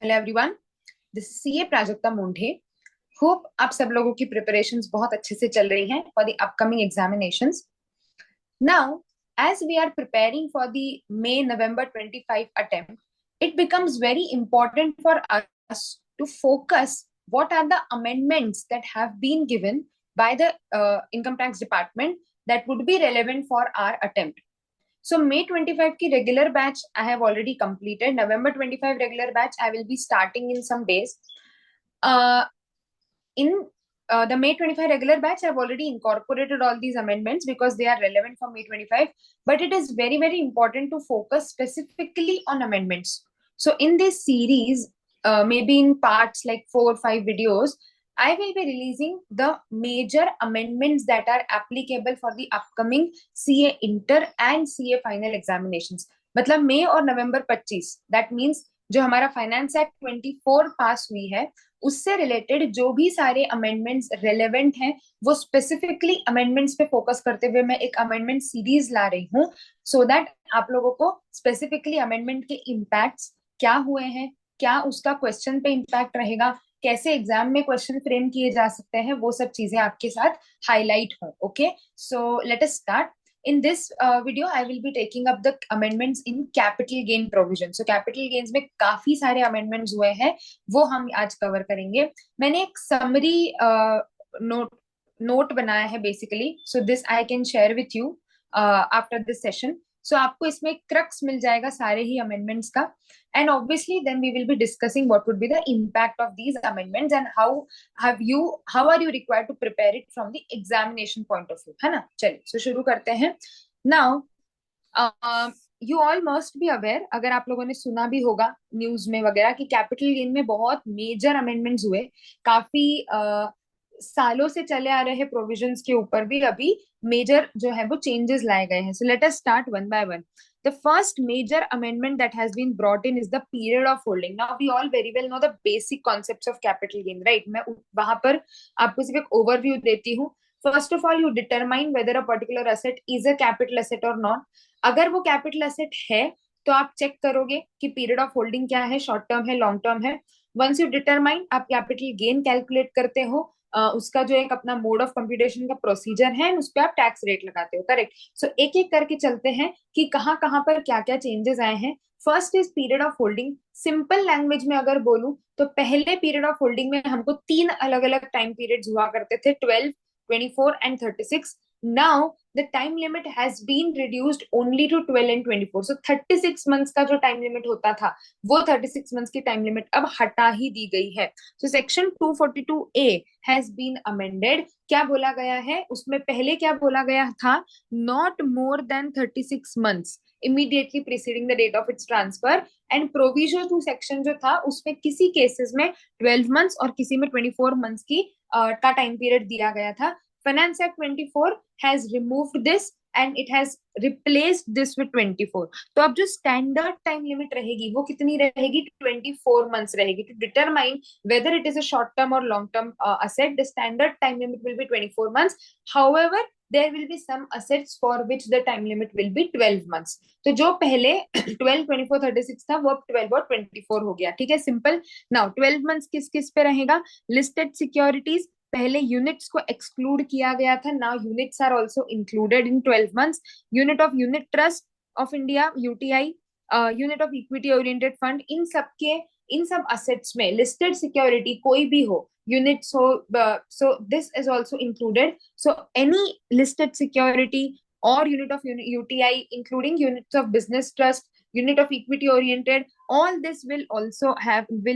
Hello everyone, this is CA Prajakta Munde. Hope आप सब लोगों की प्रिपरेशंस बहुत अच्छे से चल रही हैं for the upcoming examinations. Now, as we are preparing for the May November 25 attempt, it becomes very important for us to focus what are the amendments that have been given by the income tax department that would be relevant for our attempt. So May 25 की regular batch I have already completed. November 25 regular batch I will be starting in some days. In the May 25 regular batch, I've already incorporated all these amendments because they are relevant for May 25. But it is very, very important to focus specifically on amendments. So in this series, maybe in parts like 4 or 5 videos, I will be releasing the major amendments that are applicable for the upcoming CA Inter and CA Final examinations. मतलब मई और नवंबर 25, that means जो हमारा finance act 24 पास हुई है उससे related जो भी सारे अमेंडमेंट्स रेलेवेंट हैं वो स्पेसिफिकली अमेंडमेंट्स पे फोकस करते हुए मैं एक अमेंडमेंट सीरीज ला रही हूँ, सो दैट आप लोगों को स्पेसिफिकली अमेंडमेंट के इम्पैक्ट्स क्या हुए हैं, क्या उसका क्वेश्चन पे इम्पैक्ट रहेगा, कैसे एग्जाम में क्वेश्चन फ्रेम किए जा सकते हैं, वो सब चीजें आपके साथ हाईलाइट हो. Okay, so let us start. In this video, I will be taking up the amendments in capital gain provision. So capital gains में काफी सारे amendments हुए हैं, वो हम आज कवर करेंगे. मैंने एक समरी नोट बनाया है basically, so this I can share with you after this session. So आपको इसमें क्रक्स मिल जाएगा सारे ही अमेंडमेंट्स का. And obviously then we will be discussing what would be the impact of these amendments and how are you required to prepare it from the examination point of view, है ना. चलिए, so शुरू करते हैं. Now, you all must be aware, अगर आप लोगों ने सुना भी होगा न्यूज में वगैरह, कि कैपिटल गेन में बहुत मेजर अमेंडमेंट्स हुए. काफी सालों से चले आ रहे प्रोविजंस के ऊपर भी अभी मेजर जो है वो चेंजेस लाए गए हैं. So let us start one by one. The first major amendment that has been brought in is the period of holding. Now we all very well know the basic concepts of capital gain, right? मैं वहां पर आपको सिर्फ एक overview देती हूँ. First of all, you determine whether a particular asset is a capital asset और not. अगर वो कैपिटल एसेट है तो आप चेक करोगे कि पीरियड ऑफ होल्डिंग क्या है, शॉर्ट टर्म है, लॉन्ग टर्म है. वंस यू डिटरमाइन, आप कैपिटल गेन कैलकुलेट करते हो. उसका जो एक अपना मोड ऑफ कंप्यूटेशन का प्रोसीजर है, उस पर आप टैक्स रेट लगाते हो. करेक्ट. सो एक एक करके चलते हैं कि कहाँ कहाँ पर क्या क्या चेंजेस आए हैं. First is period of holding. Simple language में अगर बोलूं तो पहले पीरियड ऑफ होल्डिंग में हमको 3 अलग अलग टाइम पीरियड्स हुआ करते थे, 12, 24 and 36. Now the time limit has been reduced only to 12 and 24. So 36 months का जो टाइम लिमिट होता था वो 36 months की टाइम लिमिट अब हटा ही दी गई है. So section 242A has been amended. क्या बोला गया है उसमें, पहले क्या बोला गया था, not more than 36 months immediately preceding the date of its transfer. And provision to section जो था उसमें किसी केसेस में 12 months और किसी में 24 months की का टाइम पीरियड दिया गया था. Finance Act 24 has removed this and it has replaced this with 24. तो अब जो स्टैंडर्ड टाइम लिमिट रहेगी वो कितनी रहेगी, 24 months रहेगी. To determine whether it is a short term or long term asset, the standard time limit will be 24 months. However, there will be some assets for which the time limit will be 12 months. तो जो पहले 12, 24, 36 था वो अब 12 और 24 हो गया. ठीक है, सिंपल. नाउ 12 months किस किस पे रहेगा, लिस्टेड सिक्योरिटीज. पहले यूनिट्स को एक्सक्लूड किया गया था, now units are also included in 12 months. Unit trust of India, UTI, unit of equity oriented fund, इन सब असेट्स में लिस्टेड सिक्योरिटी कोई भी हो, यूनिट्स हो, सो this is also included. So any listed security or unit of UTI, including units of business trust, unit of equity oriented, all this will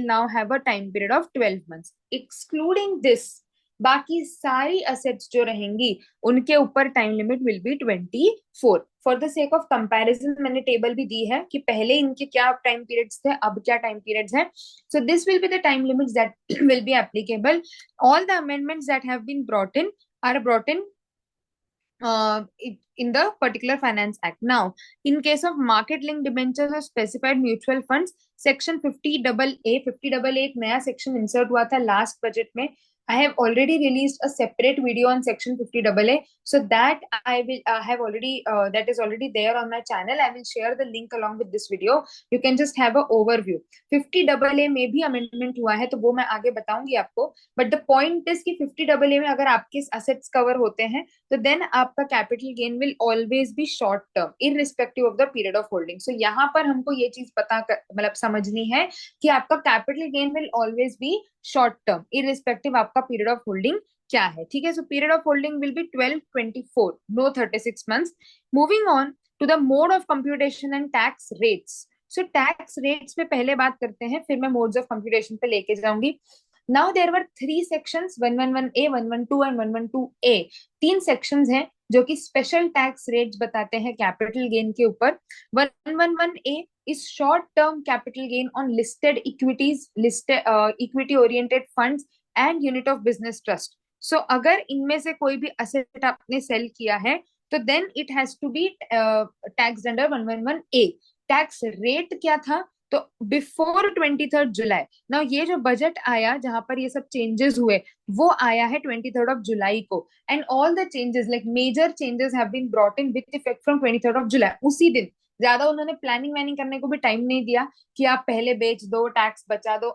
now have a time period of 12 months. Excluding this, बाकी सारी assets जो रहेंगी उनके ऊपर time limit will B 24. For the sake of comparison मैंने table भी दी है कि पहले इनके क्या टाइम पीरियड्स थे, अब क्या टाइम पीरियड्स हैं. So this will be the time limits that will be applicable. All the amendments that have been brought in are brought in the particular finance act. Now, in case of market linked debentures or specified mutual funds, section 50AA, 50AA एक नया section insert हुआ था last budget में. I have already released a separate video on section 50AA. So that I will have already that is already there on my channel. I will share the link along with this video. You can just have a overview. 50AA में भी amendment हुआ है तो वो मैं आगे बताऊंगी आपको. But the point is कि 50AA में अगर आपके assets cover होते हैं तो then आपका capital gain will always be short term irrespective of the period of holding. So यहाँ पर हमको ये चीज पता मतलब समझनी है कि आपका capital gain will always be short term irrespective आपका पीरियड ऑफ होल्डिंग क्या है. ठीक है. So period of holding will be 12-24, no 36 months. Moving on to the mode of computation and tax rates. So tax rates पे पहले बात करते हैं, फिर मैं मोड्स ऑफ कंप्यूटेशन पे लेके जाऊंगी. Now there were 3 sections, 111A, 112 and 112A. 3 sections हैं जो कि स्पेशल टैक्स रेट्स बताते हैं कैपिटल गेन के ऊपर. 111A is short term capital gain on listed equities, listed equity oriented funds and unit of business trust. So अगर इनमें से कोई भी असेट आपने सेल किया है तो then it has to be taxed under 111A. Tax rate क्या था? तो बिफोर 23 जुलाई. ना ये जो बजट आया जहां पर ये सब चेंजेस हुए वो आया है 23 जुलाई को. And all the changes like major changes have been brought in with effect from 23 जुलाई. उसी दिन. ज्यादा उन्होंने प्लानिंग वैनिंग करने को भी टाइम नहीं दिया कि आप पहले बेच दो, टैक्स बचा दो.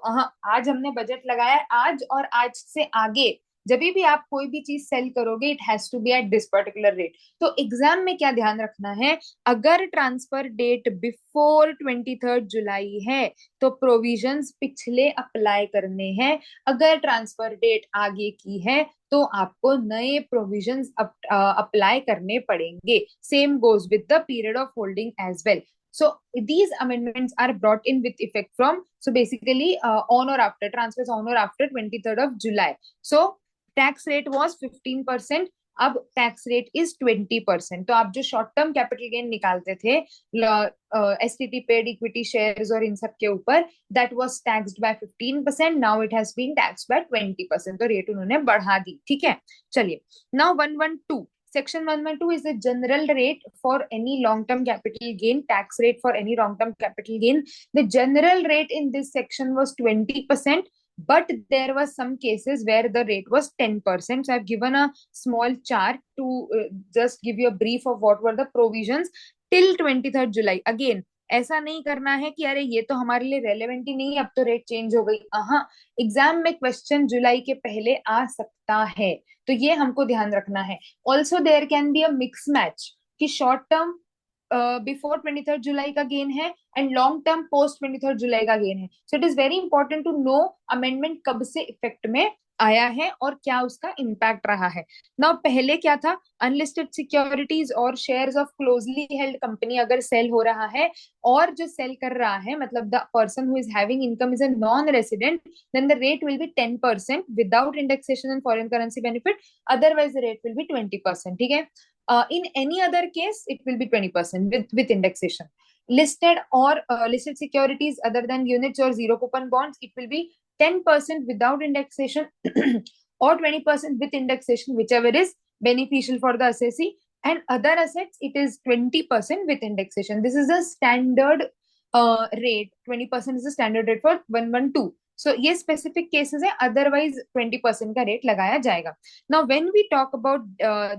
आज हमने बजट लगाया आज, और आज से आगे जब भी आप कोई भी चीज सेल करोगे it has to be at this particular rate. तो एग्जाम में क्या ध्यान रखना है, अगर ट्रांसफर डेट बिफोर 23 जुलाई है तो प्रोविजंस पिछले अप्लाई करने हैं. अगर ट्रांसफर डेट आगे की है तो आपको नए प्रोविजंस अप्लाई करने पड़ेंगे. Same goes with the period of holding as well. So these amendments are brought in with effect from, so basically on or after, transfers on or after 23rd of July. So tax rate was 15%. अब tax rate is 20%. तो आप जो short term capital gain निकालते थे STT paid equity shares और इन सब के ऊपर, that was taxed by 15%. Now it has been taxed by 20%. तो रेट उन्होंने बढ़ा दी. ठीक है. चलिए. Now 112. Section 112 is the general rate for any long-term capital gain, tax rate for any long-term capital gain. The general rate in this section was 20%, but there was some cases where the rate was 10%. So I've given a small chart to just give you a brief of what were the provisions till 23rd July. Again, ऐसा नहीं करना है कि अरे ये तो हमारे लिए रेलेवेंट ही नहीं है, अब तो रेट चेंज हो गई. एग्जाम में क्वेश्चन जुलाई के पहले आ सकता है, तो ये हमको ध्यान रखना है. Also there can be a mix match कि शॉर्ट टर्म बिफोर 23rd जुलाई का गेन है and long term post 23rd जुलाई का गेन है. So it is very important to know amendment कब से इफेक्ट में आया है और क्या उसका इम्पैक्ट रहा है. नाउ पहले क्या था, अनलिस्टेड सिक्योरिटीज और shares of closely held company अगर सेल हो रहा है और जो सेल कर रहा है मतलब the person who is having income is a non resident, then the rate will be 10% without indexation and foreign currency benefit. Otherwise the rate will be 20%. ठीक है. In any other case, it will be 20% with indexation. Listed or listed securities other than units or zero coupon bonds, it will be 10% without indexation or 20% with indexation, whichever is beneficial for the assessee. And other assets, it is 20% with indexation. This is a standard rate. 20% is the standard rate for 112. सो ये specific cases है, otherwise 20% का rate लगाया जाएगा. Now when we talk about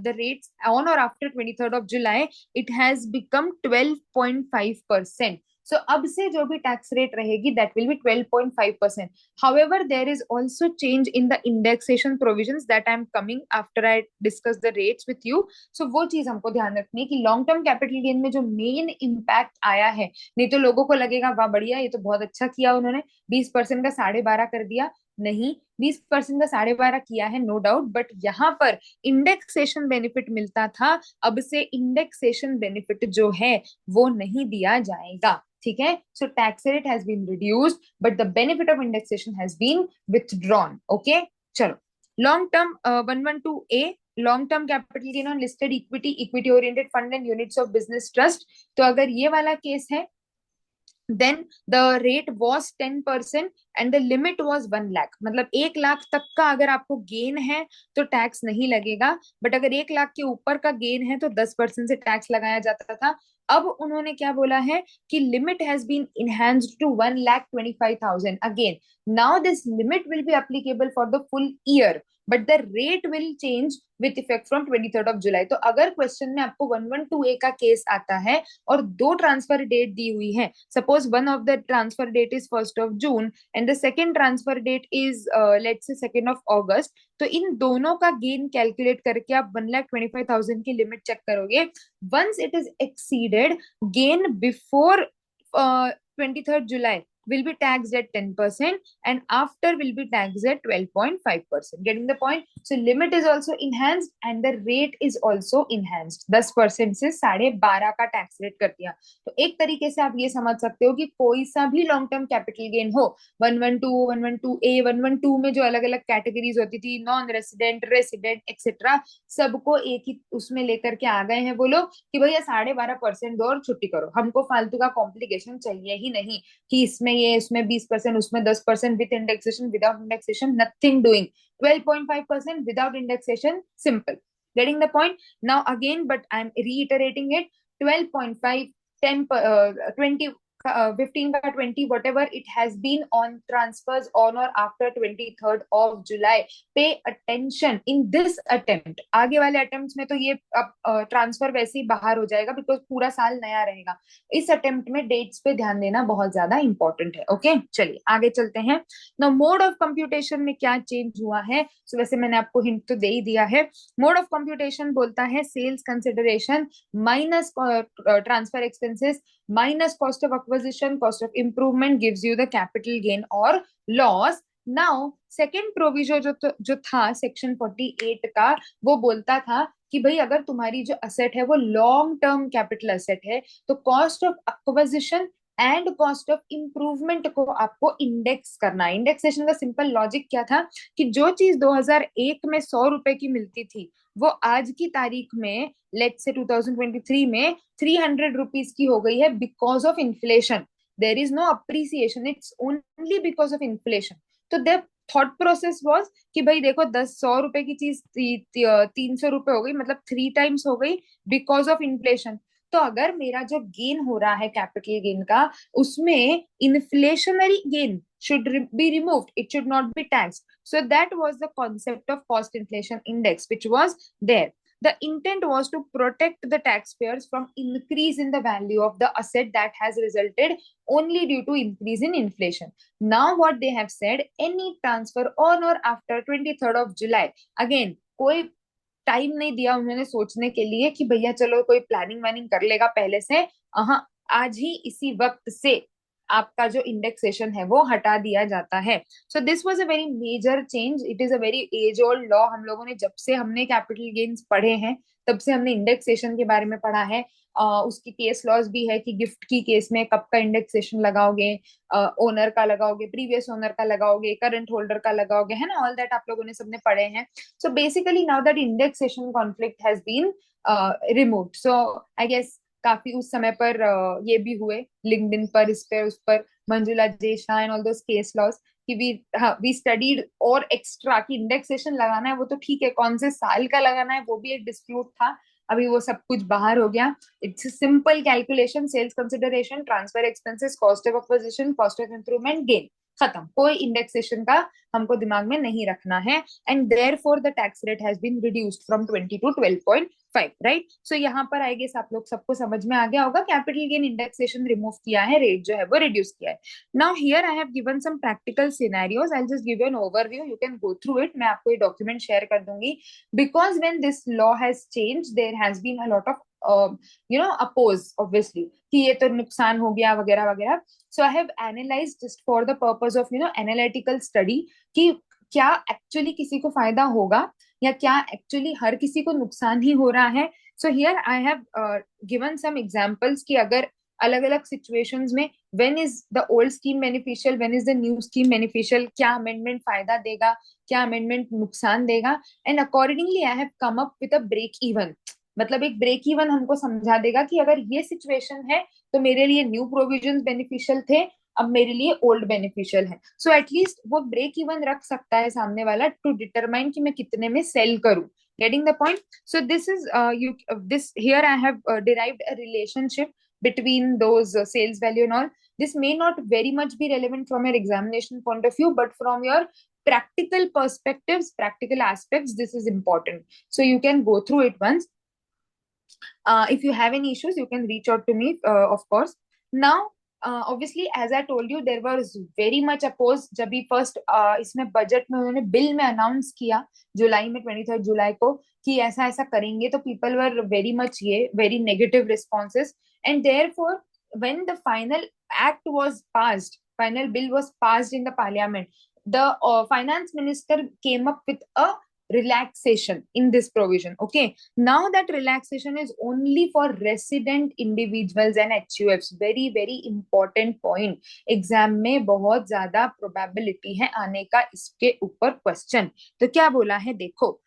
the rates on or after 23rd of July, it has become 12.5%. So अब से जो भी tax rate रहेगी that will be 12.5%. However there is also change in the indexation provisions that I am coming after I discuss the rates with you. So वो चीज हमको ध्यान रखनी है कि लॉन्ग टर्म कैपिटल गेन में जो मेन इम्पैक्ट आया है, नहीं तो लोगों को लगेगा वाह बढ़िया ये तो बहुत अच्छा किया उन्होंने, 20% का 12.5 कर दिया. नहीं, 20% का 12.5 किया है नो डाउट, बट यहाँ पर इंडेक्सेशन बेनिफिट मिलता था. अब से इंडेक्सेशन बेनिफिट जो है वो नहीं दिया जाएगा. ठीक है. So tax rate has been reduced but the benefit of indexation has been withdrawn. Okay. चलो. Long term 112A, long term capital gain on listed equity, equity oriented fund and units of business trust. तो अगर ये वाला case है then the rate was 10% and the limit was 1 lakh. मतलब 1 लाख तक का अगर आपको गेन है तो टैक्स नहीं लगेगा, बट अगर 1 लाख के ऊपर का गेन है तो 10% से टैक्स लगाया जाता था. अब उन्होंने क्या बोला है कि limit has been enhanced to 1,25,000 again. Now this limit will be applicable for the full year, but the rate will change with effect from 23 July. तो अगर क्वेश्चन में आपको 112A का केस आता है और दो ट्रांसफर डेट दी हुई है, suppose one of the transfer date is 1 June and the second transfer date is let's say 2 August, तो इन दोनों का गेन कैलकुलेट करके आप 1,25,000 की लिमिट चेक करोगे. Once it is exceeded, gain before 23rd July will be taxed at 10% and after will be taxed at 12.5%. Getting the point? So limit is also enhanced and the rate is also enhanced. 10% से 12.5 का tax rate कर दिया. तो एक तरीके से आप ये समझ सकते हो कि कोई सा भी लॉन्ग टर्म कैपिटल गेन हो, 112A, 112 में जो अलग अलग कैटेगरीज होती थी, नॉन रेसिडेंट, रेसिडेंट एक्सेट्रा, सबको एक ही उसमें लेकर के आ गए हैं वो लोग कि भैया 12.5% दो और छुट्टी करो, हमको फालतू का कॉम्प्लिकेशन चाहिए ही नहीं कि इसमें ये, उसमें 20%, उसमें 10%, with indexation, without indexation, nothing doing. 12.5% without indexation, simple. Getting the point? Now again, but I'm reiterating it, 12.5, 10, 20, 15 का 20, whatever it has been on transfers on or after 23rd of July. Pay attention in this attempt. आगे वाले attempt में तो ये अब transfer वैसे ही बाहर हो जाएगा बिकॉज पूरा साल नया रहेगा. इस अटेम्प्ट में डेट्स पे ध्यान देना बहुत ज्यादा इंपॉर्टेंट है. ओके, चलिए आगे चलते हैं. ना मोड ऑफ कंप्यूटेशन में क्या चेंज हुआ है? सो वैसे मैंने आपको हिंट तो दे ही दिया है. मोड ऑफ कंप्यूटेशन बोलता है sales consideration minus transfer expenses minus cost of acquisition, cost of improvement gives you the capital gain or loss. Now second provision जो था सेक्शन 48 का, वो बोलता था कि भाई अगर तुम्हारी जो असेट है वो लॉन्ग टर्म कैपिटल असेट है तो cost of acquisition and cost of improvement को आपको इंडेक्स करना है. इंडेक्सेशन का सिंपल लॉजिक क्या था कि जो चीज 2001 में 100 रुपए की मिलती थी वो आज की तारीख में, लेट्स से 2023 में 300 रुपीज की हो गई है because of inflation. There is no appreciation, it's only because of inflation. तो द थॉट प्रोसेस वॉज कि भाई देखो 100 रुपए की चीज 300 रुपए हो गई, मतलब 3 टाइम्स हो गई बिकॉज ऑफ इन्फ्लेशन. तो अगर मेरा जो गेन हो रहा है कैपिटल गेन का, उसमें inflationary gain should be removed, it should not be taxed. So that was the concept of cost inflation index which was there. The intent was to protect the taxpayers from increase in the value of the asset that has resulted only due to increase in inflation. Now what they have said, any transfer on or after 23rd of July, again कोई time नहीं दिया उन्होंने सोचने के लिए कि भैया चलो कोई प्लानिंग वानिंग कर लेगा पहले से. हाँ, आज ही इसी वक्त से आपका जो इंडेक्सेशन है वो हटा दिया जाता है. So this was a very major change. It is a very age old law. हम लोगों ने जब से हमने कैपिटल गेन्स पढ़े हैं तब से हमने इंडेक्सेशन के बारे में पढ़ा है. उसकी केस लॉज भी है कि गिफ्ट की केस में कब का इंडेक्सेशन लगाओगे, ओनर का लगाओगे, प्रीवियस ओनर का लगाओगे, करंट होल्डर का लगाओगे, है ना. ऑल दैट आप लोगों ने सबने पढ़े हैं. So basically now that indexation conflict has been removed. So I guess काफी उस समय पर ये भी हुए लिंक्डइन पर, इस पर, उस पर, Manjula J Shah and all those case laws कि वी स्टडीड और एक्स्ट्रा कि इंडेक्सेशन लगाना है वो तो ठीक है, कौन से साल का लगाना है वो भी एक डिस्प्यूट था. अभी वो सब कुछ बाहर हो गया. It's simple calculation, sales consideration, transfer expenses, cost of acquisition, cost of improvement, gain, खत्म. कोई इंडेक्सेशन का हमको दिमाग में नहीं रखना है. And therefore the tax rate has been reduced from 20 to 12.5, right. So यहाँ पर आई गेस आप लोग सबको समझ में आ गया होगा, कैपिटल गेन इंडेक्सेशन रिमूव किया है, रेट जो है वो रिड्यूस किया है. Now here I have given some practical scenarios. I will just give you an overview, you can go through it. मैं आपको ये डॉक्यूमेंट शेयर कर दूंगी because when this law has change there has been a lot of oppose obviously कि ये तो नुकसान हो गया वगैरह वगैरह. So I have analyzed just for the purpose of analytical study कि क्या एक्चुअली किसी को फायदा होगा या क्या एक्चुअली हर किसी को नुकसान ही हो रहा है. So here I have given some examples कि अगर अलग अलग सिचुएशंस में when is the old scheme beneficial, when is the new scheme beneficial, क्या अमेंडमेंट फायदा देगा, क्या अमेंडमेंट नुकसान देगा. And accordingly I have come up with a break even. मतलब एक ब्रेक इवन हमको समझा देगा कि अगर ये सिचुएशन है तो मेरे लिए न्यू प्रोविजंस बेनिफिशियल थे, अब मेरे लिए ओल्ड बेनिफिशियल है. सो एटलीस्ट वो ब्रेक इवन रख सकता है सामने वाला टू डिटरमाइन कि मैं कितने में सेल करूं. Getting the point? So this is this here I have derived a relationship between those sales value and all. This may not very much be relevant from your examination point of view, but from your practical perspectives, practical aspects, this is important. So you can go through it once. If you have any issues, you can reach out to me, of course. Now, obviously, as I told you, there was very much opposed जब भी first इसमें budget में उन्होंने bill में announce किया जुलाई में 23 जुलाई को कि ऐसा ऐसा करेंगे, तो पीपल वर वेरी मच ये very negative responses. And therefore when the final act was passed, final bill was passed in the parliament, the finance minister came up with a relaxation in this provision. Okay, now that relaxation is only for resident individuals and HUFs. Very very important point. Exam में बहुत ज्यादा probability है आने का इसके ऊपर question. तो क्या बोला है देखो,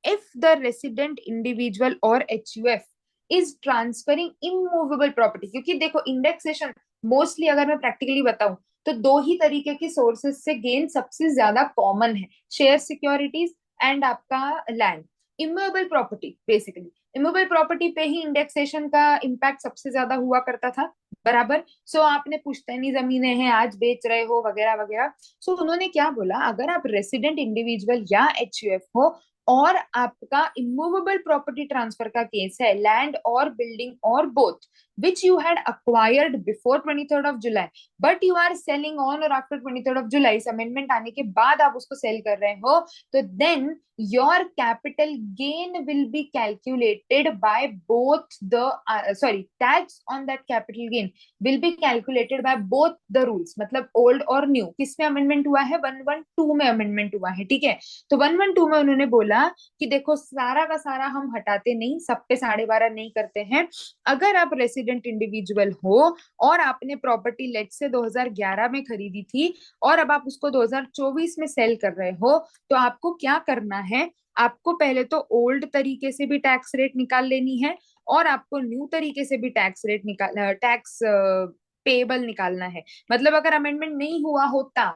if the resident individual or HUF is transferring immovable property, क्योंकि देखो इंडेक्सेशन मोस्टली अगर मैं प्रैक्टिकली बताऊं तो दो ही तरीके की सोर्सेज से गेन सबसे ज्यादा कॉमन है, शेयर सिक्योरिटीज एंड आपका land. Immovable property, basically immovable property पे ही इंडेक्सेशन का इम्पैक्ट सबसे ज्यादा हुआ करता था, बराबर. सो आपने पुश्तैनी जमीनें हैं आज बेच रहे हो वगैरह वगैरह. सो उन्होंने क्या बोला, अगर आप रेसिडेंट इंडिविजुअल या HUF हो और आपका इमूवेबल प्रॉपर्टी ट्रांसफर का केस है, लैंड और बिल्डिंग और both, which you had acquired before 23rd of July, but you are selling on or after 23rd of July, इस अमेंडमेंट आने के बाद आप उसको सेल कर रहे हो, तो then your capital gain will be calculated by both the tax on that capital gain will be calculated by both the rules. मतलब ओल्ड और न्यू किस में अमेंडमेंट हुआ है, 112 में अमेंडमेंट हुआ है, ठीक है. तो 112 में उन्होंने बोला कि देखो सारा का सारा हम हटाते नहीं, सब पे 12.5 नहीं करते हैं. अगर आप रेसिडेंट इंडिविजुअल हो और आपने प्रॉपर्टी लेट से 2011 में खरीदी थी और अब आप उसको 2024 में सेल कर रहे हो, तो आपको क्या करना है, आपको पहले तो ओल्ड तरीके से भी टैक्स रेट निकाल लेनी है और आपको न्यू तरीके से भी टैक्स पेबल निकालना है. मतलब अगर अमेंडमेंट नहीं हुआ होता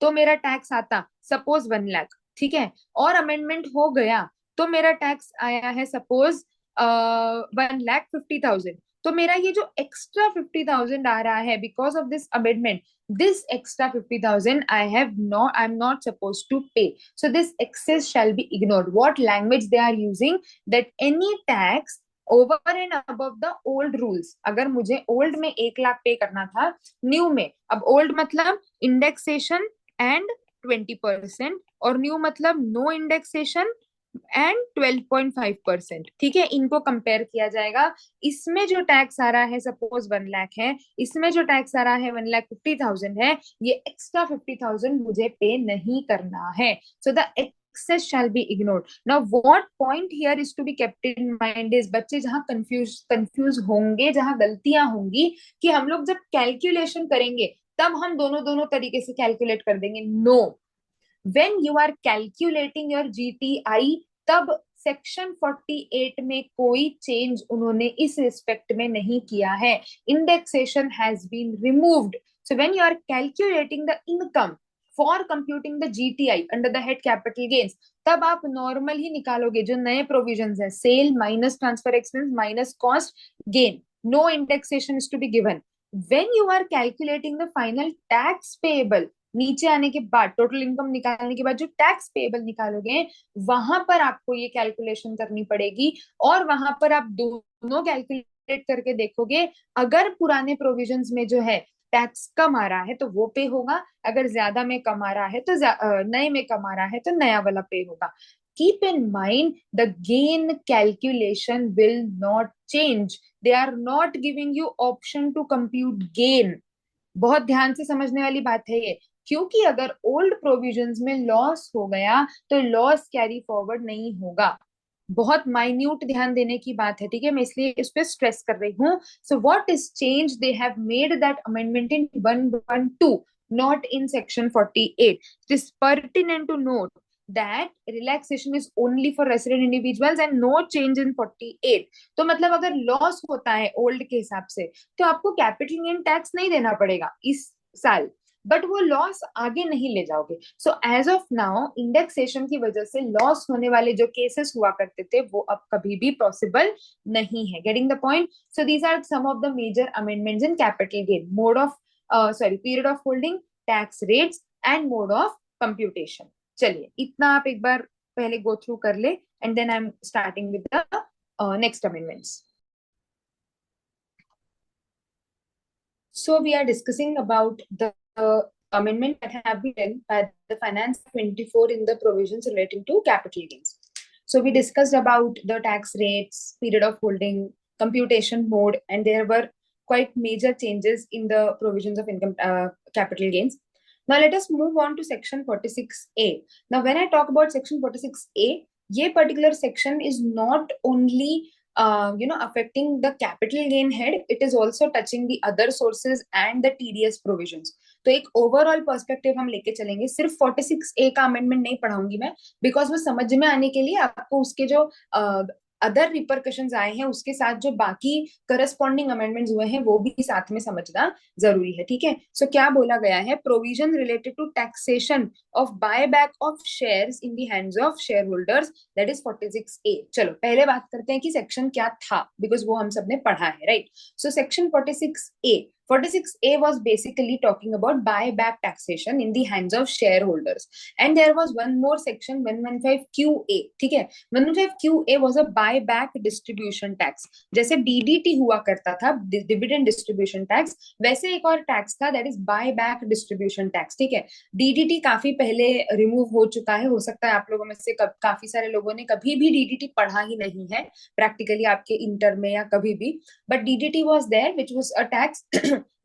तो मेरा टैक्स आता सपोज 1 लाख, ठीक है, और अमेंडमेंट हो गया तो मेरा टैक्स आया है सपोज 1,50,000. तो मेरा ये जो एक्स्ट्रा 50,000 आ रहा है because of this amendment, this extra 50,000 I'm not supposed to pay. So this excess shall be ignored. What language they are using, that any tax over and above the old rules, अगर मुझे old में 1 लाख पे करना था, new में अब old मतलब indexation and 20% और न्यू मतलब नो इंडेक्सेशन एंड 12.5%, ठीक है, इनको कंपेयर किया जाएगा. इसमें जो टैक्स आ रहा है सपोज 1 लाख है, इसमें जो टैक्स आ रहा है 1,50,000 है, ये एक्स्ट्रा 50,000 मुझे पे नहीं करना है. So the excess shall be ignored. Now what point here is to be kept in mind is, बच्चे जहां कंफ्यूज होंगे, जहां गलतियां होंगी कि हम लोग जब कैलकुलेशन करेंगे तब हम दोनों दोनों तरीके से कैलकुलेट कर देंगे. No, when you are calculating your GTI, तब सेक्शन 48 में कोई चेंज उन्होंने इस रिस्पेक्ट में नहीं किया है. Indexation has been removed. So when you are calculating the income for computing the GTI under the head capital gains, तब आप नॉर्मल ही निकालोगे जो नए प्रोविजंस है, sale minus transfer expense minus cost gain, no indexation is to be given. When you are calculating the final tax payable, नीचे आने के बाद टोटल इनकम निकालने के बाद जो टैक्स पेएबल निकालोगे, वहां पर आपको ये कैलकुलेशन करनी पड़ेगी और वहां पर आप दोनों कैलकुलेट करके देखोगे. अगर पुराने प्रोविजंस में जो है टैक्स कम आ रहा है तो वो पे होगा, अगर ज्यादा में कम आ रहा है तो नए में कम आ रहा है तो नया वाला पे होगा. Keep in mind the gain calculation will not change. They are not giving you option to compute gain. बहुत ध्यान से समझने वाली बात है ये, क्योंकि अगर ओल्ड प्रोविजंस में लॉस हो गया तो लॉस कैरी फॉरवर्ड नहीं होगा. बहुत माइन्यूट ध्यान देने की बात है, ठीक है, मैं इसलिए इस पे स्ट्रेस कर रही हूँ. So what is change, they have made that amendment in 112, not in section 48. It is pertinent to note that relaxation is only for resident individuals and no change in 48. तो मतलब अगर लॉस होता है old के हिसाब से तो आपको कैपिटल गेन टैक्स नहीं देना पड़ेगा. इस साल, बट वो लॉस आगे नहीं ले जाओगे। So as of now indexation की वजह से लॉस होने वाले जो केसेस हुआ करते थे वो अब कभी भी पॉसिबल नहीं है। Getting the point? So these are some of the major amendments in capital gain, mode of sorry period of holding, tax rates and mode of computation. चलिए इतना आप एक बार पहले गो थ्रू कर ले, and then I am starting with the next amendments. So we are discussing about the amendment that have been done by the Finance 24 in the provisions relating to capital gains. So we discussed about the tax rates, period of holding, computation mode, and there were quite major changes in the provisions of income capital gains. Now let us move on to section 46A. Now when I talk about section 46A, ये particular section is not only affecting the capital gain head, it is also touching the other sources and the TDS provisions. तो एक overall perspective हम लेके चलेंगे. सिर्फ 46A का amendment नहीं पढ़ाऊंगी मैं, बिकॉज वो समझ में आने के लिए आपको उसके जो अदर रिपरकशंस आए हैं उसके साथ जो बाकी करस्पॉन्डिंग अमेंडमेंट्स हुए हैं वो भी साथ में समझना जरूरी है. ठीक है. सो क्या बोला गया है? Provision related to taxation of buy back of shares in the hands of share holders, that is 46A. चलो पहले बात करते हैं कि सेक्शन क्या था, बिकॉज वो हम सबने पढ़ा है, right? So section 46A was basically talking about buyback taxation in the hands of shareholders, and there was one more section 115QA. ठीक है. 115QA was a buyback distribution tax. जैसे DDT हुआ करता था, dividend distribution tax, वैसे एक और tax था, that is buyback distribution tax. ठीक है. DDT काफी पहले रिमूव हो चुका है. हो सकता है आप लोगों में से काफी सारे लोगों ने कभी भी DDT पढ़ा ही नहीं है प्रैक्टिकली आपके इंटर में या कभी भी, but DDT was there, which was a tax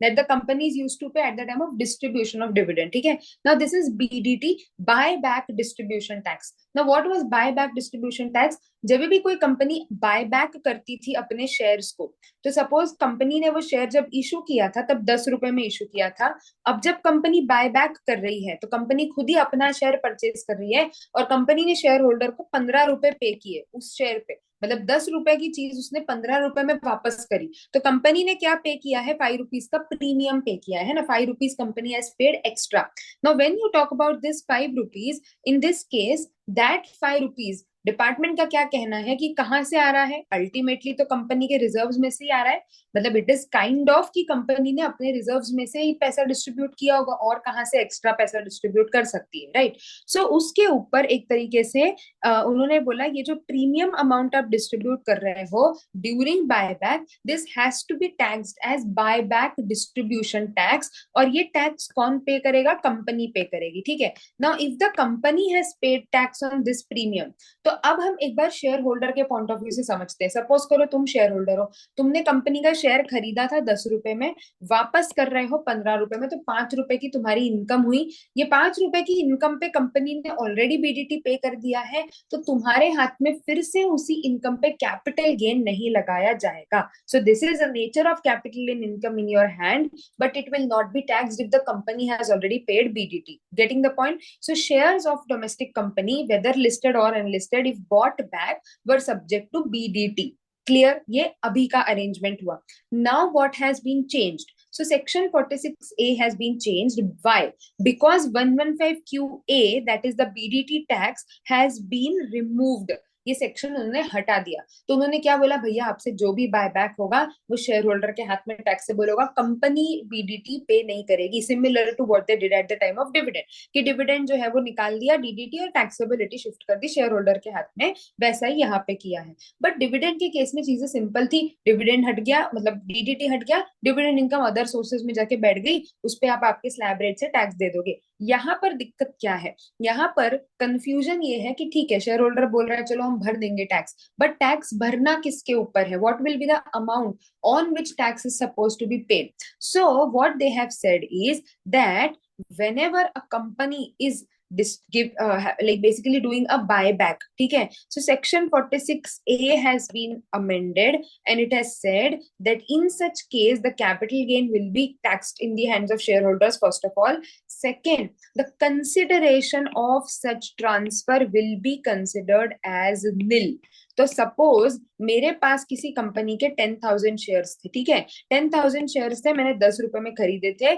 that the companies used to pay at the time of distribution of dividend. ठीक है. Now this is BDT, buyback distribution tax. Now what was buyback distribution tax? जब भी कोई company buyback करती थी अपने shares को, तो सपोज कंपनी ने वो शेयर जब इशू किया था तब 10 रुपए में इशू किया था. अब जब कंपनी बायबैक कर रही है तो कंपनी खुद ही अपना शेयर परचेज कर रही है, और कंपनी ने शेयर होल्डर को 15 रुपए पे किए उस शेयर पे, मतलब 10 रुपए की चीज उसने 15 रुपए में वापस करी. तो कंपनी ने क्या पे किया है? 5 रुपीज का प्रीमियम पे किया है ना. 5 rupees company has paid extra. Now when you talk about this 5 rupees, in this case that 5 rupees department का क्या कहना है कि कहां से आ रहा है? अल्टीमेटली तो कंपनी के रिजर्व्स में से ही आ रहा है. मतलब इट इज काइंड ऑफ कि कंपनी ने अपने रिजर्व्स में से ही पैसा डिस्ट्रीब्यूट किया होगा, और कहां से एक्स्ट्रा पैसा डिस्ट्रीब्यूट कर सकती है, राइट? सो उसके ऊपर एक तरीके से उन्होंने बोला ये जो प्रीमियम अमाउंट आप डिस्ट्रीब्यूट कर रहे हो during buyback, this has to be taxed as buyback distribution tax. और ये टैक्स कौन पे करेगा? कंपनी पे करेगी. ठीक है. Now if the company has paid tax on this premium, तो अब हम एक बार शेयर होल्डर के पॉइंट ऑफ व्यू से समझते हैं. सपोज करो तुम शेयर होल्डर हो, तुमने कंपनी का शेयर खरीदा था 10 रुपए में, वापस कर रहे हो 15 रुपए में, तो 5 रुपए की तुम्हारी इनकम हुई. ये 5 रुपए की इनकम पे कंपनी ने ऑलरेडी बीडीटी पे कर दिया है, तो तुम्हारे हाथ में फिर से उसी इनकम पे कैपिटल गेन नहीं लगाया जाएगा. So this is the nature of capital gain income in your hand, but it will not be taxed if the company has already paid बीडीटी. Getting the point? So shares of domestic company weather listed और unlisted if bought back were subject to BDT. Clear? ये अभी का arrangement हुआ. Now what has been changed? So section 46A has been changed. Why? Because 115QA, that is the BDT tax, has been removed. ये section उन्होंने हटा दिया. तो उन्होंने क्या बोला? भैया आपसे जो भी बायबैक होगा वो शेयर होल्डर के हाथ में टैक्सेबल होगा, कंपनी बीडीटी पे नहीं करेगी. Similar to what they did at the time of dividend, कि डिविडेंड जो है वो निकाल दिया डीडीटी और टैक्सेबिलिटी शिफ्ट कर दी शेयर होल्डर के हाथ में, वैसा ही यहाँ पे किया है. बट डिविडेंड के केस में चीजें सिंपल थी. डिविडेंड हट गया, मतलब डीडीटी हट गया, डिविडेंड इनकम अदर सोर्सेज में जाके बैठ गई, उस पर आप आपके स्लैब रेट से टैक्स दे दोगे. यहाँ पर दिक्कत क्या है? यहाँ पर कंफ्यूजन ये है कि ठीक है शेयर होल्डर बोल रहा है चलो हम भर देंगे टैक्स, बट टैक्स भरना किसके ऊपर है? What will be the amount on which tax is suppose to be paid? So what they have said is that whenever a company is like basically doing a buyback, ठीक है. So section 46A has been amended, and it has said that in such case the capital gain will be taxed in the hands of shareholders first of all. Second, the consideration of such transfer will be considered as nil. तो suppose मेरे पास किसी company के 10,000 shares थे, ठीक है, 10,000 shares थे, मैंने 10 रुपए में खरीदे थे।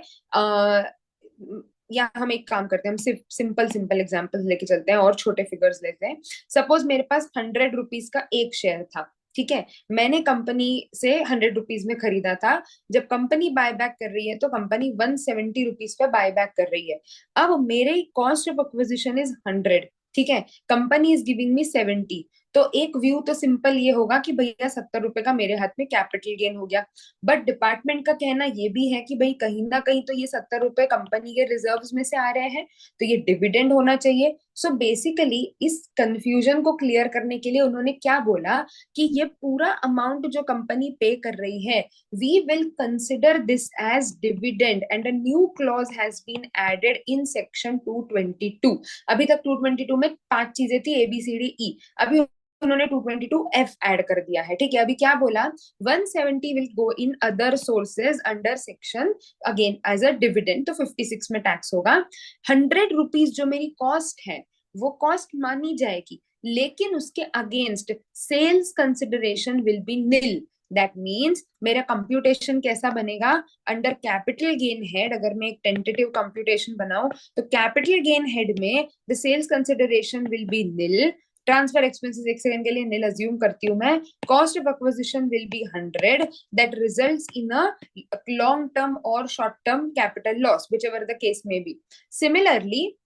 या हम एक काम करते हैं, हम सिर्फ सिंपल सिंपल एग्जांपल्स लेके चलते हैं और छोटे फिगर्स लेते हैं। सपोज मेरे पास 100 रुपीज का एक शेयर था, ठीक है, मैंने कंपनी से 100 रुपीज में खरीदा था। जब कंपनी बाय बैक कर रही है तो कंपनी 170 रुपीज पे बाय बैक कर रही है। अब मेरे कॉस्ट ऑफ एक्विजिशन इज 100, ठीक है, कंपनी इज गिविंग मी 70। तो एक व्यू तो सिंपल ये होगा कि भैया 70 रुपए का मेरे हाथ में कैपिटल गेन हो गया। बट डिपार्टमेंट का कहना ये भी है कि भाई कहीं ना कहीं तो ये 70 रुपए कंपनी के रिजर्व्स में से आ रहे हैं, तो ये डिविडेंड होना चाहिए। सो बेसिकली इस कंफ्यूजन को क्लियर करने के लिए उन्होंने क्या बोला कि ये पूरा अमाउंट जो कंपनी पे कर रही है, we will consider this as dividend and a new clause has been added in section 222। अभी तक 222 में 5 चीजें थी, ABCDE, अभी उन्होंने 222F ऐड कर दिया है, ठीक है। अभी क्या बोला, 170 will go in other sources under section again as a dividend, तो 56 में टैक्स होगा। 100 रुपीज जो मेरी कॉस्ट है वो कॉस्ट मानी जाएगी, लेकिन उसके against sales consideration will be nil. That means मेरा कंप्यूटेशन कैसा बनेगा, अंडर कैपिटल गेन हेड अगर मैं एक टेंटेटिव कंप्यूटेशन बनाऊं तो कैपिटल गेन हेड में the sales consideration will be nil, transfer expenses एक सेकंड के लिए निल अज्यूम करती हूँ मैं, cost of acquisition will be 100, that results in a long term or short term capital loss whichever the case में be. Similarly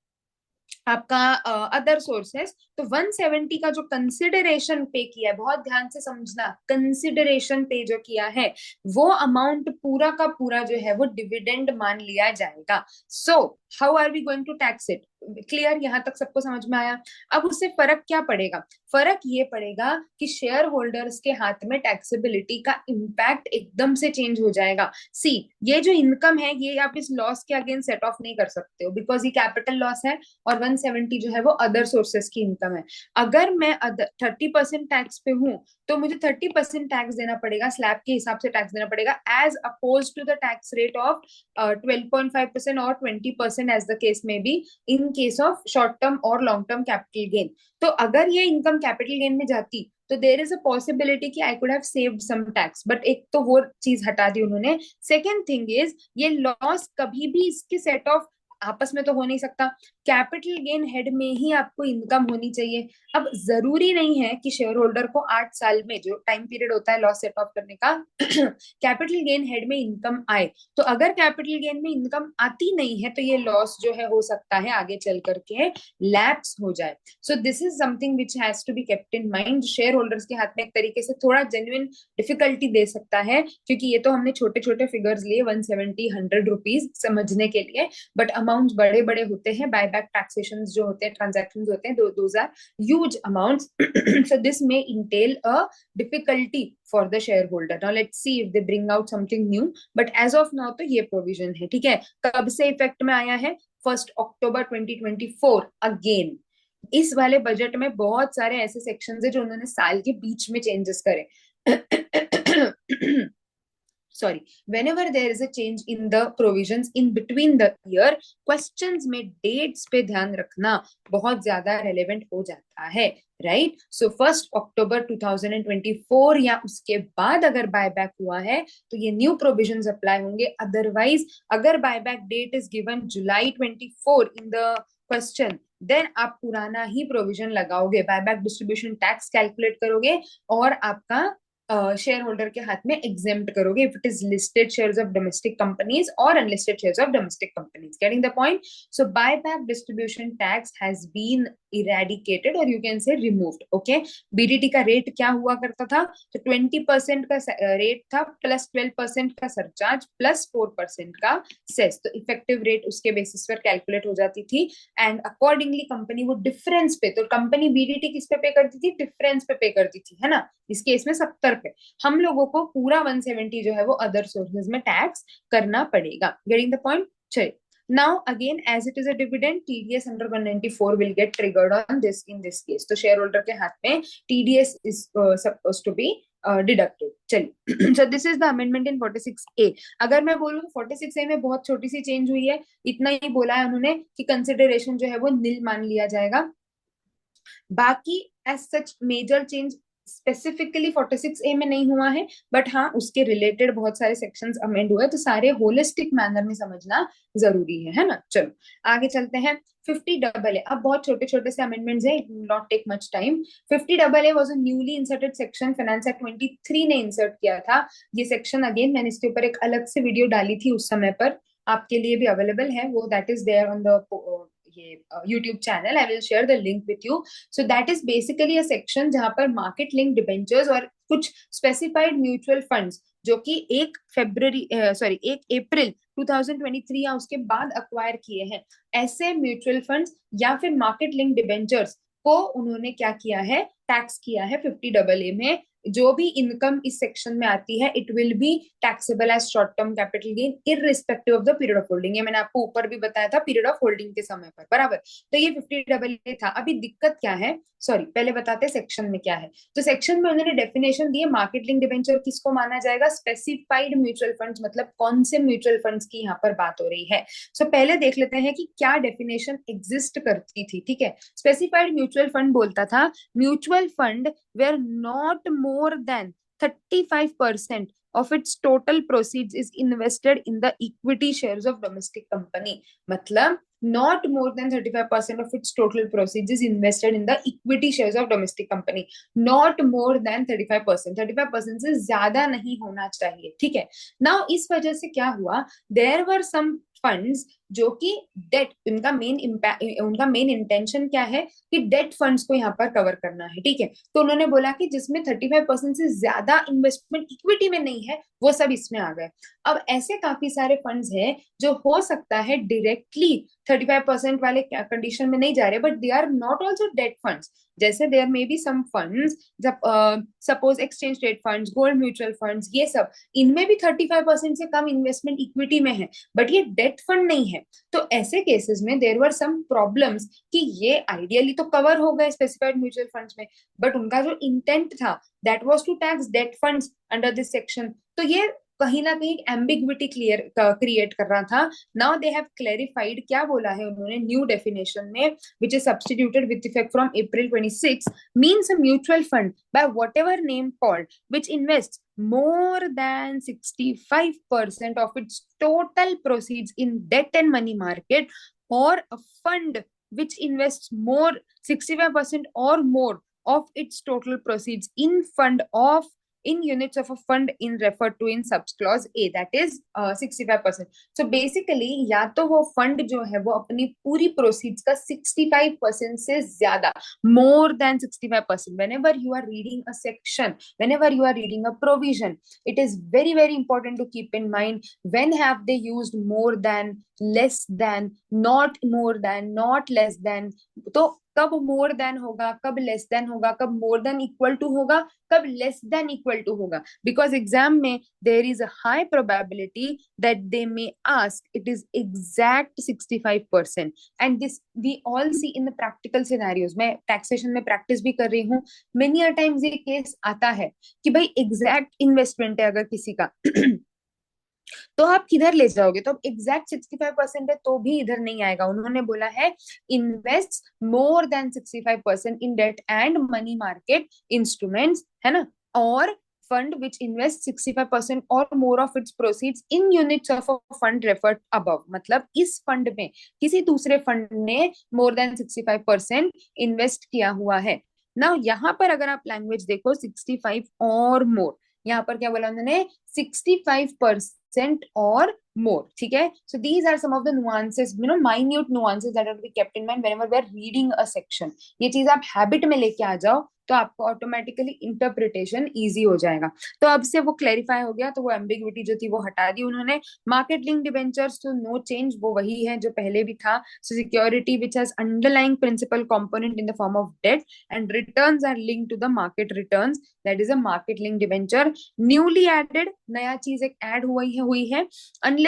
आपका other sources, तो 170 का जो कंसिडरेशन पे किया है, बहुत ध्यान से समझना, कंसिडरेशन पे जो किया है वो अमाउंट पूरा का पूरा जो है वो डिविडेंड मान लिया जाएगा। So how are we going to tax it, clear, यहां तक सबको समझ में आया। अब उससे फर्क क्या पड़ेगा, फर्क ये पड़ेगा कि शेयर होल्डर्स के हाथ में टैक्सेबिलिटी का इम्पैक्ट एकदम से चेंज हो जाएगा। सी, ये जो इनकम है ये आप इस लॉस के अगेंस्ट सेट ऑफ नहीं कर सकते हो, बिकॉज ये कैपिटल लॉस है और 170 जो है वो अदर सोर्सेस की इनकम है। अगर मैं 30% टैक्स पे हूं तो मुझे 30% टैक्स देना पड़ेगा, स्लैब के हिसाब से टैक्स देना पड़ेगा, as oppose to the tax rate of 12.5% और 20% एज द केस में बी in case of short term और लॉन्ग टर्म कैपिटल गेन। तो अगर ये इनकम कैपिटल गेन में जाती तो देर इज अ पॉसिबिलिटी कि I could have saved some tax, but एक तो वो चीज हटा दी उन्होंने। सेकेंड थिंग इज ये लॉस कभी भी इसके सेट ऑफ आपस में तो हो नहीं सकता, कैपिटल गेन हेड में ही आपको इनकम होनी चाहिए। अब जरूरी नहीं है कि शेयर होल्डर को 8 साल में जो टाइम पीरियड होता है लॉस सेट ऑफ करने का कैपिटल गेन हेड में इनकम आए। तो अगर कैपिटल गेन में इनकम आती नहीं है तो ये लॉस जो है हो सकता है आगे चल करके लैप्स हो जाए। So this is something which has to be kept in mind. Share holders के हाथ में एक तरीके से थोड़ा जेन्युइन डिफिकल्टी दे सकता है, क्योंकि ये तो हमने छोटे छोटे फिगर्स लिए 170 100 रुपीज समझने के लिए, बट अमाउंट बड़े बड़े होते हैं, बायबैक टैक्सेशन जो होते हैं, ट्रांजेक्शन होते हैं, those are huge amounts. So this may entail a difficulty for the share holder. Now let's see if they bring out something new, but as of now तो ये प्रोविजन है, ठीक है। कब से इफेक्ट में आया है, 1 अक्टूबर 2024। अगेन इस वाले बजट में बहुत सारे ऐसे सेक्शंस है जो उन्होंने साल के बीच में चेंजेस करे। sorry, whenever there is a change in the provisions in between the year, questions में dates पे ध्यान रखना बहुत ज्यादा relevant हो जाता है, राइट। सो 1 अक्टूबर 2024 या उसके बाद अगर बायबैक हुआ है तो ये न्यू प्रोविजंस अप्लाई होंगे। अदरवाइज अगर buyback date is given July 24 in the question, then आप पुराना ही प्रोविजन लगाओगे, बायबैक डिस्ट्रीब्यूशन टैक्स कैलकुलेट करोगे और आपका शेयर होल्डर के हाथ में एग्जेम्प्ट करोगे if it is listed shares of domestic companies or unlisted shares of domestic companies. Getting the point. So buyback distribution tax has been eradicated or you can say removed. Okay, BDT का rate क्या हुआ करता था, तो 20% का rate था plus 12% का surcharge plus 4% का सेस, तो इफेक्टिव रेट उसके बेसिस पर कैलकुलेट हो जाती थी। एंड अकॉर्डिंगली कंपनी वो डिफरेंस पे, तो कंपनी बीडीटी किस पे करती थी, डिफरेंस पे करती थी, है ना, इस केस में 70 पे। हम लोगों को पूरा 170 जो है वो अदर सोर्सेज में टैक्स करना पड़ेगा। Getting the point. चलिए, now again as it is a dividend, TDS under 194 will get triggered on this in this case, तो शेयर होल्डर के हाथ में TDS is supposed to be deducted। चलिए, so this is the amendment in 46A। अगर मैं बोलूँ 46A में बहुत छोटी सी चेंज हुई है, इतना ही बोला है उन्होंने कि कंसिडरेशन जो है वो निल मान लिया जाएगा। बाकी as such major change specifically 46A में नहीं हुआ है, बट हाँ उसके रिलेटेड बहुत सारे सेक्शंस अमेंड हुए, तो सारे होलिस्टिक मैनर में समझना जरूरी है ना। चलो आगे चलते हैं। 50AA, अब बहुत छोटे छोटे से अमेंडमेंट्स है, it will not take much time. 50AA was a newly inserted section, finance act 23 ने इंसर्ट किया था ये सेक्शन। अगेन मैंने इसके ऊपर एक अलग से वीडियो डाली थी उस समय पर, आपके लिए भी अवेलेबल है वो, that is there on the ये YouTube channel, I will share the link with you. So that is basically a section जहां पर मार्केट लिंक डिबेंचर्स और कुछ स्पेसिफाइड म्यूचुअल फंड्स जो कि 1 2023 या उसके बाद अक्वायर किए हैं, ऐसे म्यूचुअल फंड्स या फिर मार्केट लिंक डिबेंचर्स को उन्होंने क्या किया है, टैक्स किया है 50AA में। जो भी इनकम इस सेक्शन में आती है it will be taxable as short term capital gain irrespective of the period of holding. ये मैंने आपको ऊपर भी बताया था पीरियड ऑफ होल्डिंग के समय पर, बराबर। तो ये 50AA था। अभी दिक्कत क्या है, सॉरी पहले बताते हैं सेक्शन में क्या है। तो सेक्शन में उन्होंने डेफिनेशन दी है, मार्केट लिंक डिबेंचर किसको माना जाएगा, स्पेसिफाइड म्यूचुअल फंड्स, मतलब कौन से म्यूचुअल फंड्स की यहाँ पर बात हो रही है। सो पहले देख लेते हैं कि क्या डेफिनेशन एग्जिस्ट करती थी, ठीक है। स्पेसिफाइड म्यूचुअल फंड बोलता था mutual fund where not more than 35% of its total proceeds is invested in the equity shares of domestic company। मतलब not more than 35% of its total proceeds is invested in the equity shares of domestic company। not more than 35%, 35% से ज्यादा नहीं होना चाहिए, ठीक है। Now इस वजह से क्या हुआ, there were some फंड्स जो कि डेट, उनका मेन इंटेंशन क्या है कि डेट फंड्स को यहाँ पर कवर करना है, ठीक है। तो उन्होंने बोला कि जिसमें 35% से ज्यादा इन्वेस्टमेंट इक्विटी में नहीं है वो सब इसमें आ गए। अब ऐसे काफी सारे फंड्स हैं जो हो सकता है डायरेक्टली 35% वाले कंडीशन में नहीं जा रहे, but they are not also debt funds. जैसे there may be some funds, जब suppose exchange trade funds, gold mutual funds, ये सब इनमें भी 35% से कम इन्वेस्टमेंट इक्विटी में है, बट ये डेट फंड नहीं है। तो ऐसे केसेस में देयर वर सम प्रॉब्लम्स कि ये आइडियली तो कवर हो गए स्पेसिफाइड म्यूचुअल फंड्स में, बट उनका जो इंटेंट था that was to tax debt funds under this section. तो ये कहीं ना कहीं एम्बिग्विटी क्रिएट कर रहा था। नाउ दे हैव क्लेरिफाइड, क्या बोला है उन्होंने न्यू डेफिनेशन में, which is substituted with effect from April 26, means a mutual fund by whatever name called which invests more than 65% of its total proceeds in debt and money market, or a fund which invests more 65% or more of its total proceeds in fund of in units of a fund in referred to in subclause A, that is 65%। so basically या तो वो fund जो है वो अपनी पूरी proceeds का 65% से ज्यादा, more than 65%, whenever you are reading a section, whenever you are reading a provision, it is very very important to keep in mind when have they used more than, less than, not more than, not less than। तो कब more than होगा, कब less then होगा, कब more than equal to होगा, कब less than equal to होगा, because exam में there is a high probability that they may ask it is exact 65%। And this we all see in the practical scenarios. मैं taxation में practice भी कर रही हूँ, मेनी अ टाइम्स ये case आता है कि भाई एग्जैक्ट इन्वेस्टमेंट है अगर किसी का तो आप किधर ले जाओगे, तो अब एग्जैक्ट 65% है तो भी इधर नहीं आएगा। उन्होंने बोला है invest more than 65% in debt and money market instruments, है ना, और फंड विच इन्वेस्ट 65% और more of its proceeds in units of a fund referred above. मतलब इस फंड में किसी दूसरे फंड ने मोर देन 65% इन्वेस्ट किया हुआ है ना। यहाँ पर अगर आप लैंग्वेज देखो 65 और मोर, यहाँ पर क्या बोला उन्होंने, 65% or more, ठीक है। So these are some of the nuances, minute nuances that are to be kept in mind whenever we are reading a section। ये चीज आप हैबिट में लेके आ जाओ तो आपको ऑटोमेटिकली इंटरप्रिटेशन इजी हो जाएगा। तो अब से वो क्लैरिफाई हो गया, तो वो एम्बिग्विटी जो थी वो हटा दी उन्होंने। मार्केट लिंक डिबेंचर्स तो नो चेंज, वो वही है जो पहले भी था। So security which has underlying principal component in the form of debt and returns are linked to the market returns, that is a market link debenture. Newly added, नया चीज एक ऐड हुई है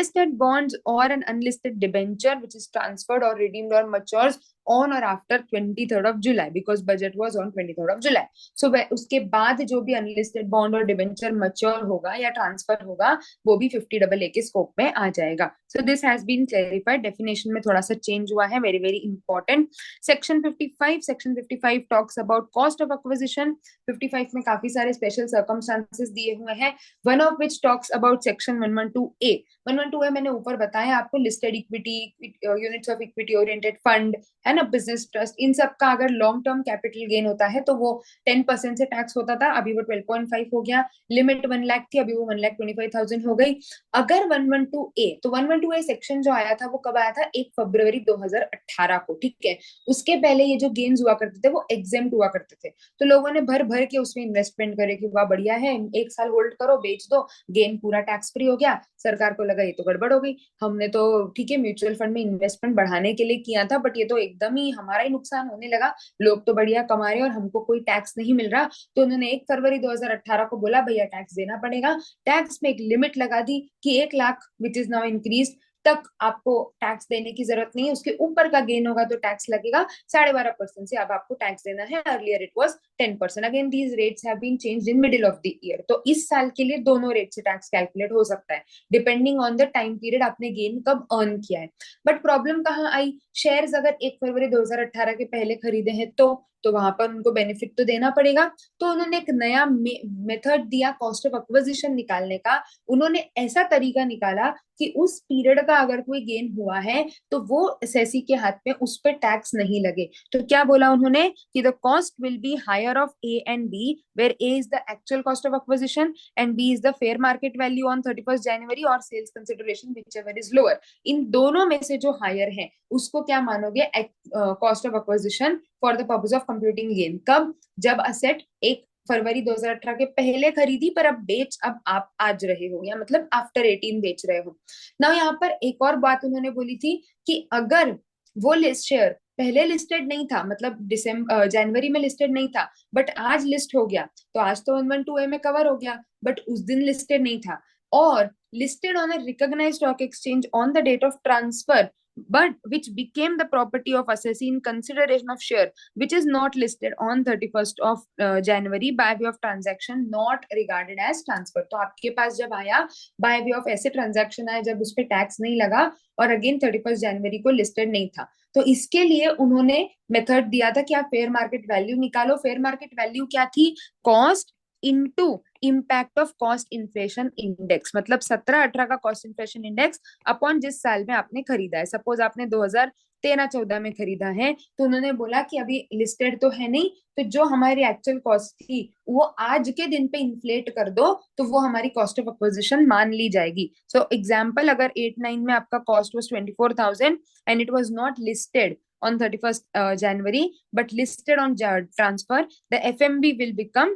unlisted bonds or an unlisted debenture which is transferred or redeemed or matures on or after 23rd of July, because budget was on 23rd of July. सो उसके बाद जो भी अनलिस्टेड बॉन्ड और डिबेंचर मैच्योर होगा या ट्रांसफर होगा, वो भी 50AA के स्कोप में आ जाएगा. So this has been clarified. Definition में थोड़ा सा चेंज हुआ है, very very important. Section 55 talks about cost of acquisition. 55 में काफी सारे स्पेशल सर्कमस्टांसेस दिए हुए हैं, one of which talks about section 112A. 112A मैंने ऊपर बताया आपको, listed equity, units of equity oriented fund, है ना, बिजनेस ट्रस्ट, इन सब का अगर लॉन्ग टर्म कैपिटल गेन होता है तो वो 10% से टैक्स होता था, अभी वो 12.5 हो गया. लिमिट 1 लाख थी, अभी वो 1,25,000 हो गई. अगर 112A, तो 112A सेक्शन जो आया था वो कब आया था? 1 फरवरी 2018 को. ठीक है, उसके पहले ये जो गेन्स हुआ करते थे वो एग्जेम्प्ट हुआ करते थे. तो लोगों ने भर भर के उसमें इन्वेस्टमेंट करे कि वाह बढ़िया है, 1 साल होल्ड करो, बेच दो, गेन पूरा टैक्स फ्री हो गया. सरकार को लगा ये तो गड़बड़ हो गई, हमने तो ठीक है म्यूचुअल फंड में इन्वेस्टमेंट बढ़ाने के लिए किया था, बट ये तो एकदम ही हमारा ही नुकसान होने लगा, लोग तो बढ़िया कमा रहे हैं और हमको कोई टैक्स नहीं मिल रहा. तो उन्होंने 1 फरवरी 2018 को बोला भैया टैक्स देना पड़ेगा. टैक्स में एक लिमिट लगा दी कि 1 lakh which is now increase तक आपको टैक्स देने की जरूरत नहीं है, उसके ऊपर का गेन होगा तो टैक्स लगेगा 12.5% से, अब आपको टैक्स देना है. Earlier it was 10%. Again these rates have been changed in middle of the year. तो इस साल के लिए दोनों रेट से टैक्स कैलकुलेट हो सकता है, depending on the time period आपने गेन कब अर्न किया है. बट प्रॉब्लम कहाँ आई? शेयर्स अगर 1 फरवरी 2018 के पहले खरीदे हैं तो वहां पर उनको बेनिफिट तो देना पड़ेगा. तो उन्होंने एक नया मेथड दिया कॉस्ट ऑफ एक्विजिशन निकालने का. उन्होंने ऐसा तरीका निकाला कि उस पीरियड का अगर कोई गेन हुआ है तो वो एसएससी के हाथ में उस पर टैक्स नहीं लगे. तो क्या बोला उन्होंने कि the cost will be higher of A and B, where A is the actual cost of acquisition and B is the fair market value on 31st January or sales consideration whichever is lower. इन दोनों में से जो higher है उसको क्या मानोगे? Cost of acquisition for the purpose of computing gain. कब? जब असेट 1 फरवरी 2018 के पहले खरीदी पर अब बेच अब आप आज रहे हो, या मतलब आफ्टर 18 बेच रहे हो ना. यहाँ पर एक और बात उन्होंने बोली थी कि अगर वो लिस्ट शेयर पहले लिस्टेड नहीं था, मतलब दिसंबर जनवरी में लिस्टेड नहीं था, बट आज लिस्ट हो गया, तो आज तो 112A में कवर हो गया, बट उस दिन लिस्टेड नहीं था, और listed on a recognized stock exchange on the date of transfer, but which became the property of assessee in consideration of share which is not listed on 31st of January by way of transaction not regarded as transfer. तो आपके पास जब आया by way of ऐसे transaction आया जब उस पर tax नहीं लगा और अगेन 31st जनवरी को लिस्टेड नहीं था, तो इसके लिए उन्होंने मेथड दिया था कि आप फेयर मार्केट वैल्यू निकालो. फेयर मार्केट वैल्यू क्या थी? Cost into impact of cost inflation index, मतलब 17-18 का कॉस्ट इन्फ्लेशन इंडेक्स अपॉन जिस साल में आपने खरीदा है. सपोज आपने 2013-14 में खरीदा है, तो उन्होंने बोला कि अभी लिस्टेड तो है नहीं, तो जो हमारी एक्चुअल कॉस्ट थी वो आज के दिन पे इन्फ्लेट कर दो तो वो हमारी कॉस्ट ऑफ एक्विजिशन मान ली जाएगी. सो एग्जाम्पल, अगर 8-9 में आपका cost was 24,000 and it was not listed on 31st January but listed on transfer, the FMB will become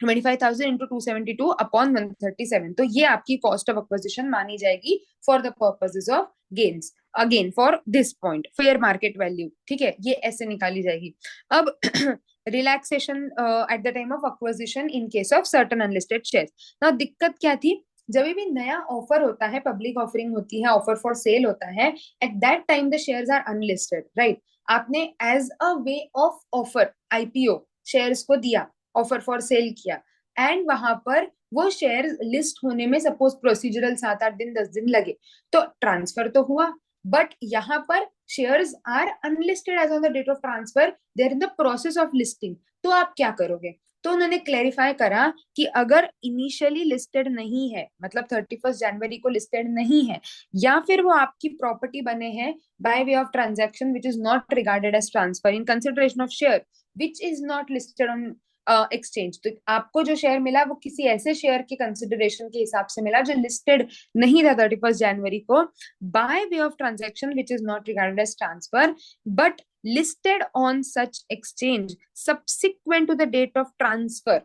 25,000 into 272 upon 137. तो ये आपकी कॉस्ट ऑफ एक्विजिशन मानी जाएगी for the purposes of gains. Again for this point fair market value, ठीक है, ये ऐसे निकाली जाएगी. अब relaxation eight the time of acquisition in case of certain unlisted shares. Now दिक्कत क्या थी? जब भी नया ऑफर होता है, पब्लिक ऑफरिंग होती है, ऑफर फॉर सेल होता है, at that time the shares are unlisted, right. आपने as a way of offer IPO shares को दिया, ऑफर फॉर सेल किया, एंड वहां पर वो शेयर लिस्ट होने में सपोज प्रोसीजरल 7-8 दिन 10 दिन लगे, तो ट्रांसफर तो हुआ, बट यहाँ पर shares are unlisted as on the date of transfer, they are in the process of listing. तो आप क्या करोगे? तो उन्होंने क्लेरिफाई करा कि अगर इनिशियली लिस्टेड नहीं है, मतलब 31st जनवरी को लिस्टेड नहीं है, या फिर वो आपकी प्रॉपर्टी बने हैं by way of transaction which is not regarded as transfer in consideration of share which is not listed on exchange, तो आपको जो शेयर मिला वो किसी ऐसे शेयर के कंसिडरेशन के हिसाब से मिला जो लिस्टेड नहीं था 31st जनवरी को, by way of transaction which is not regarded as transfer but listed on such exchange subsequent to the date of transfer.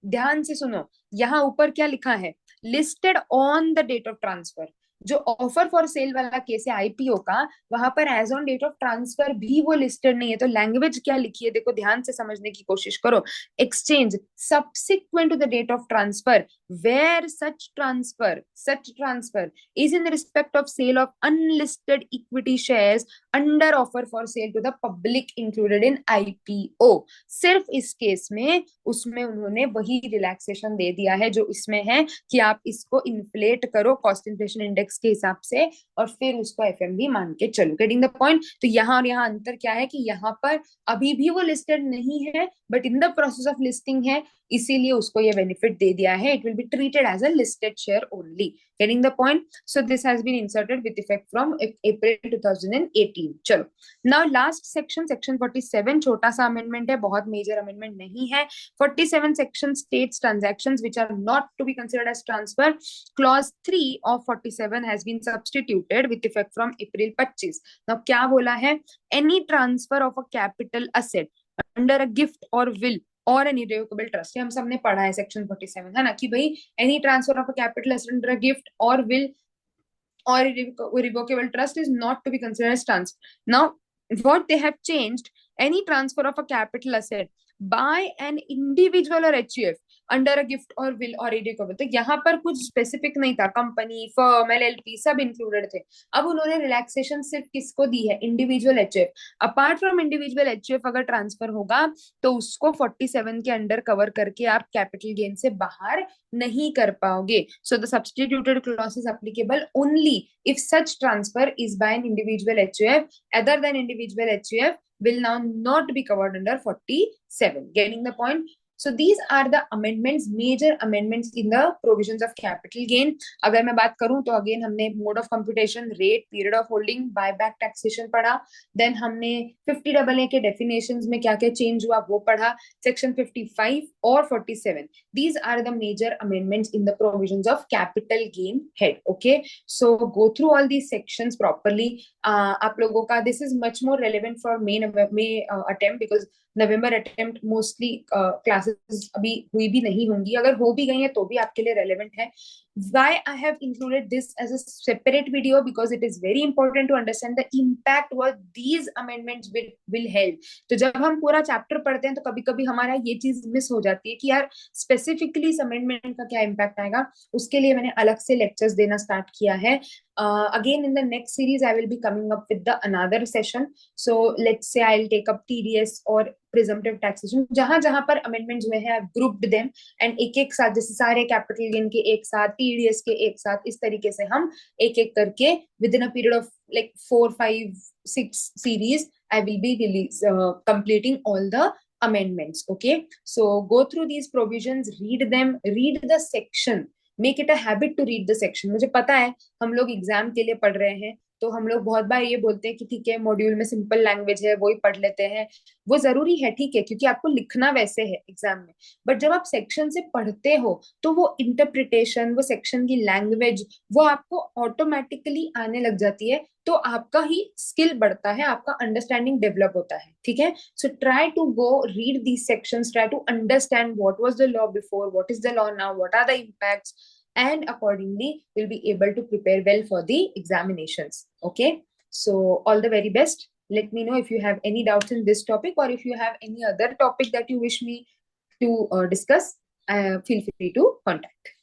ध्यान से सुनो, यहाँ ऊपर क्या लिखा है? Listed on the date of transfer. जो ऑफर फॉर सेल वाला केस है आईपीओ का, वहां पर as on date of transfer भी वो लिस्टेड नहीं है. तो लैंग्वेज क्या लिखी है देखो, ध्यान से समझने की कोशिश करो. Exchange subsequent to the date of transfer where such transfer is in respect of sale of unlisted equity shares under offer for sale to the public included in IPO. सिर्फ इस केस में उसमें उन्होंने वही रिलैक्सेशन दे दिया है जो इसमें है कि आप इसको इन्फ्लेट करो कॉस्ट इन्फ्लेशन इंडेक्स के हिसाब से और फिर उसको एफएमवी मान के चलो। Getting the point? तो यहाँ और यहाँ अंतर क्या है कि यहाँ पर अभी भी वो लिस्टेड नहीं है but in the process of listing है, इसीलिए उसको ये बेनिफिट दे दिया है। It will be treated as a listed share only. Getting the point? So this has been inserted with effect from April 2018. चलो, now last section, section 47, छोटा सा amendment है, बहुत major amendment नहीं है। 47 section states transactions which are not to be considered as transfer. Clause 3 of 47 has been substituted with effect from April 25. Now क्या बोला है? Any transfer of a capital asset under a gift or will और N irrevocable trust, हम सबने पढ़ा है section 47, है ना, कि भाई any transfer of a capital under a gift और विल और irrevocable trust is not to be considered as transfer. Now, what they have changed, any transfer of a capital asset by an individual or HUF under a gift or will or irrevocable, तो यहाँ पर कुछ specific नहीं था, company, firm, LLP सब included थे। अब उन्होंने रिलैक्सेशन सिर्फ किसको दी है? Individual HUF। Apart from individual HUF अगर ट्रांसफर होगा तो उसको 47 के अंडर कवर करके आप कैपिटल गेन से बाहर नहीं कर पाओगे। So the substituted clause is applicable only if such transfer is by an individual HUF. Other than individual HUF will now not be covered under 47. Getting the point? So these are the amendments, major amendments in the provisions of capital gain. अगर मैं बात करूं तो again हमने mode of computation, rate, period of holding, buyback taxation पढ़ा। Then हमने 50AA के definitions में क्या क्या चेंज हुआ वो पढ़ा। सेक्शन 55 और 47, these are the major amendments in the provisions of capital gain head. Okay, so go through all these sections properly. आप लोगों का this is much more relevant for May attempt because November attempt mostly classes अभी हुई भी नहीं होंगी, अगर हो भी गई है तो भी आपके लिए रेलेवेंट है। Why I have included this as a separate video? Because it is very important to understand the impact what these amendments will help. तो जब हम पूरा चैप्टर पढ़ते हैं तो कभी कभी हमारा ये चीज मिस हो जाती है कि यार स्पेसिफिकली इस अमेंडमेंट का क्या इम्पैक्ट आएगा। उसके लिए मैंने अलग से लेक्चर्स देना स्टार्ट किया है। Again, in the next series, I will be coming up with the another session. So let's say I'll take up TDS or presumptive taxation. जहां जहां पर amendments हुए हैं, I've grouped them and एक एक साथ, जैसे सारे कैपिटल गेन के एक साथ, TDS के एक साथ, इस तरीके से हम एक एक करके within a period of like 4, 5, 6 series, I will be completing all the amendments. Okay, so go through these provisions, read them, read the section. Make it a habit to read the section. मुझे पता है हम लोग exam के लिए पढ़ रहे हैं तो हम लोग बहुत बार ये बोलते हैं कि ठीक है मॉड्यूल में सिंपल लैंग्वेज है वही पढ़ लेते हैं, वो जरूरी है, ठीक है, क्योंकि आपको लिखना वैसे है एग्जाम में। बट जब आप सेक्शन से पढ़ते हो तो वो इंटरप्रिटेशन, वो सेक्शन की लैंग्वेज, वो आपको ऑटोमेटिकली आने लग जाती है, तो आपका ही स्किल बढ़ता है, आपका अंडरस्टैंडिंग डेवलप होता है। ठीक है, so try to go read these sections, try to understand what was the law before, what is the law now, what are the impacts, and accordingly will be able to prepare well for the examinations. Okay, so all the very best. Let me know if you have any doubts in this topic or if you have any other topic that you wish me to discuss. Feel free to contact.